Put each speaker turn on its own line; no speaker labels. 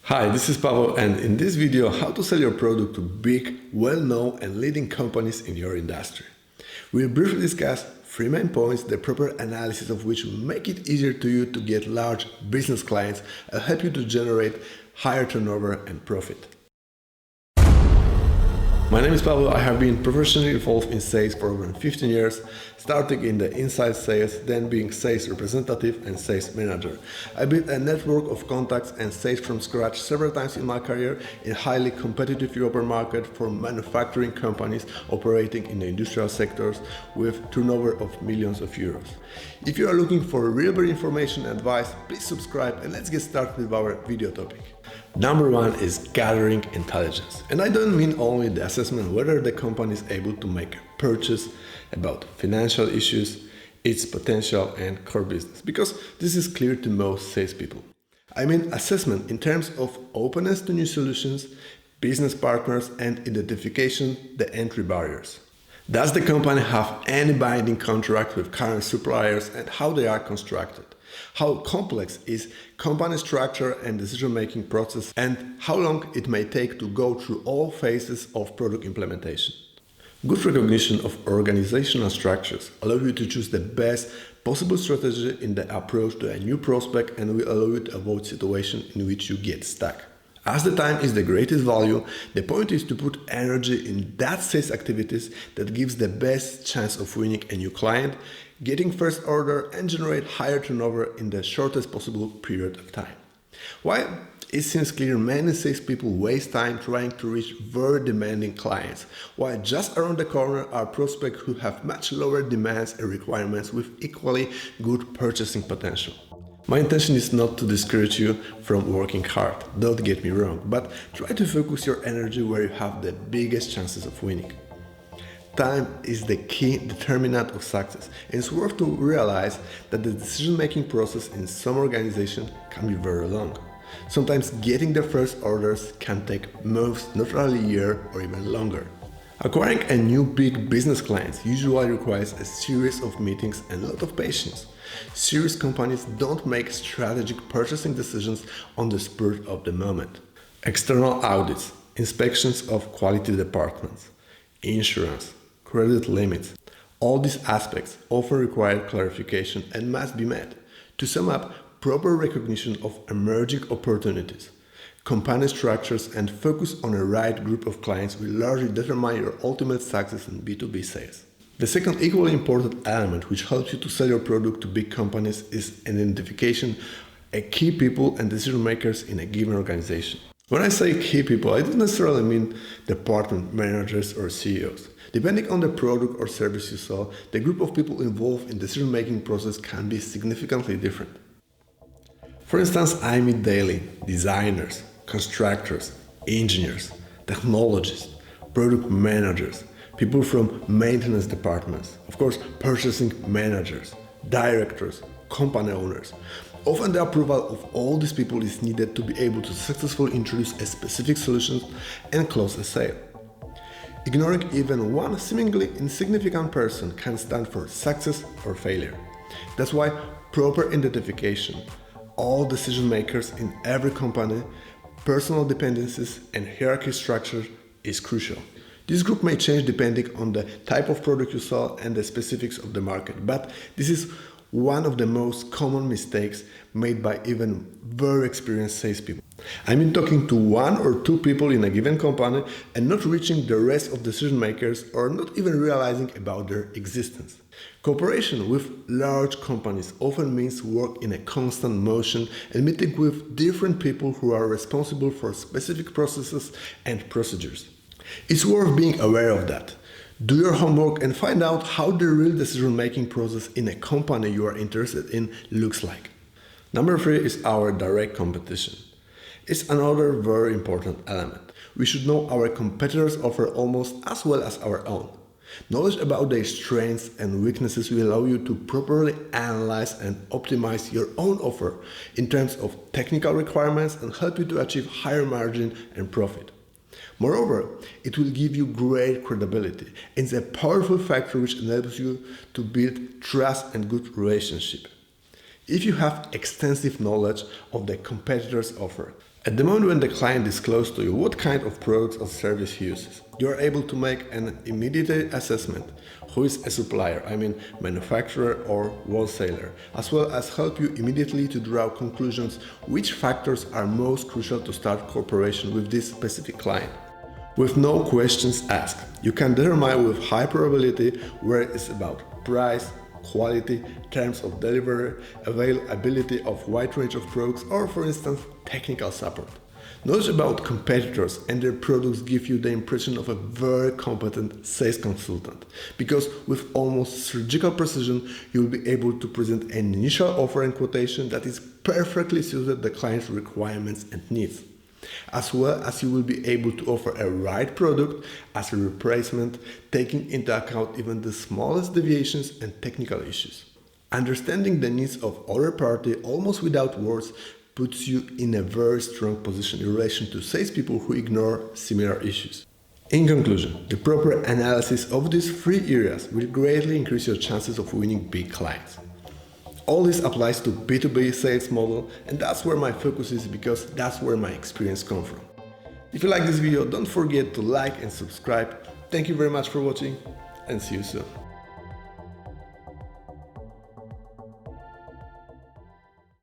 Hi, this is Pavel, and in this video, how to sell your product to big, well-known and leading companies in your industry. We'll briefly discuss 3 main points, the proper analysis of which will make it easier to you to get large business clients and help you to generate higher turnover and profit. My name is Pavel. I have been professionally involved in sales for over 15 years, starting in the inside sales, then being sales representative and sales manager. I built a network of contacts and sales from scratch several times in my career in highly competitive European market for manufacturing companies operating in the industrial sectors with turnover of millions of euros. If you are looking for real information and advice, please subscribe and let's get started with our video topic. Number 1 is gathering intelligence. And I don't mean only the assessment whether the company is able to make a purchase, about financial issues, its potential and core business, because this is clear to most salespeople. I mean assessment in terms of openness to new solutions, business partners and identification the entry barriers. Does the company have any binding contract with current suppliers and how they are constructed? How complex is company structure and decision-making process and how long it may take to go through all phases of product implementation. Good recognition of organizational structures allow you to choose the best possible strategy in the approach to a new prospect and will allow you to avoid situations in which you get stuck. As the time is the greatest value, the point is to put energy in that sales activities that gives the best chance of winning a new client, getting first order and generate higher turnover in the shortest possible period of time. While it seems clear many salespeople waste time trying to reach very demanding clients, while just around the corner are prospects who have much lower demands and requirements with equally good purchasing potential. My intention is not to discourage you from working hard, don't get me wrong, but try to focus your energy where you have the biggest chances of winning. Time is the key determinant of success, and it's worth to realize that the decision-making process in some organizations can be very long. Sometimes getting the first orders can take months, not only a year or even longer. Acquiring a new big business client usually requires a series of meetings and a lot of patience. Serious companies don't make strategic purchasing decisions on the spur of the moment. External audits, inspections of quality departments, insurance, credit limits, all these aspects often require clarification and must be met. To sum up, proper recognition of emerging opportunities, company structures and focus on a right group of clients will largely determine your ultimate success in B2B sales. The second equally important element which helps you to sell your product to big companies is identification of key people and decision makers in a given organization. When I say key people, I don't necessarily mean department managers or CEOs. Depending on the product or service you sell, the group of people involved in the decision-making process can be significantly different. For instance, I meet daily designers, constructors, engineers, technologists, product managers, people from maintenance departments, of course, purchasing managers, directors, company owners. Often the approval of all these people is needed to be able to successfully introduce a specific solution and close a sale. Ignoring even one seemingly insignificant person can stand for success or failure. That's why proper identification, all decision makers in every company, personal dependencies and hierarchy structure is crucial. This group may change depending on the type of product you sell and the specifics of the market, but this is one of the most common mistakes made by even very experienced salespeople. I mean talking to 1 or 2 people in a given company and not reaching the rest of decision makers or not even realizing about their existence. Cooperation with large companies often means work in a constant motion and meeting with different people who are responsible for specific processes and procedures. It's worth being aware of that. Do your homework and find out how the real decision-making process in a company you are interested in looks like. Number 3 is our direct competition. It's another very important element. We should know our competitors' offer almost as well as our own. Knowledge about their strengths and weaknesses will allow you to properly analyze and optimize your own offer in terms of technical requirements and help you to achieve higher margin and profit. Moreover, it will give you great credibility. It's a powerful factor which enables you to build trust and good relationship. If you have extensive knowledge of the competitor's offer, At the moment when the client discloses to you what kind of products or service he uses, you are able to make an immediate assessment. Who is a supplier, manufacturer or wholesaler, as well as help you immediately to draw conclusions which factors are most crucial to start cooperation with this specific client. With no questions asked, you can determine with high probability where it is about price, quality, terms of delivery, availability of wide range of products, or for instance, technical support. Knowledge about competitors and their products give you the impression of a very competent sales consultant, because with almost surgical precision, you will be able to present an initial offer and quotation that is perfectly suited to the client's requirements and needs, as well as you will be able to offer a right product as a replacement, taking into account even the smallest deviations and technical issues. Understanding the needs of other party almost without words puts you in a very strong position in relation to salespeople who ignore similar issues. In conclusion, the proper analysis of these three areas will greatly increase your chances of winning big clients. All this applies to B2B sales model, and that's where my focus is, because that's where my experience comes from. If you like this video, don't forget to like and subscribe. Thank you very much for watching, and see you soon.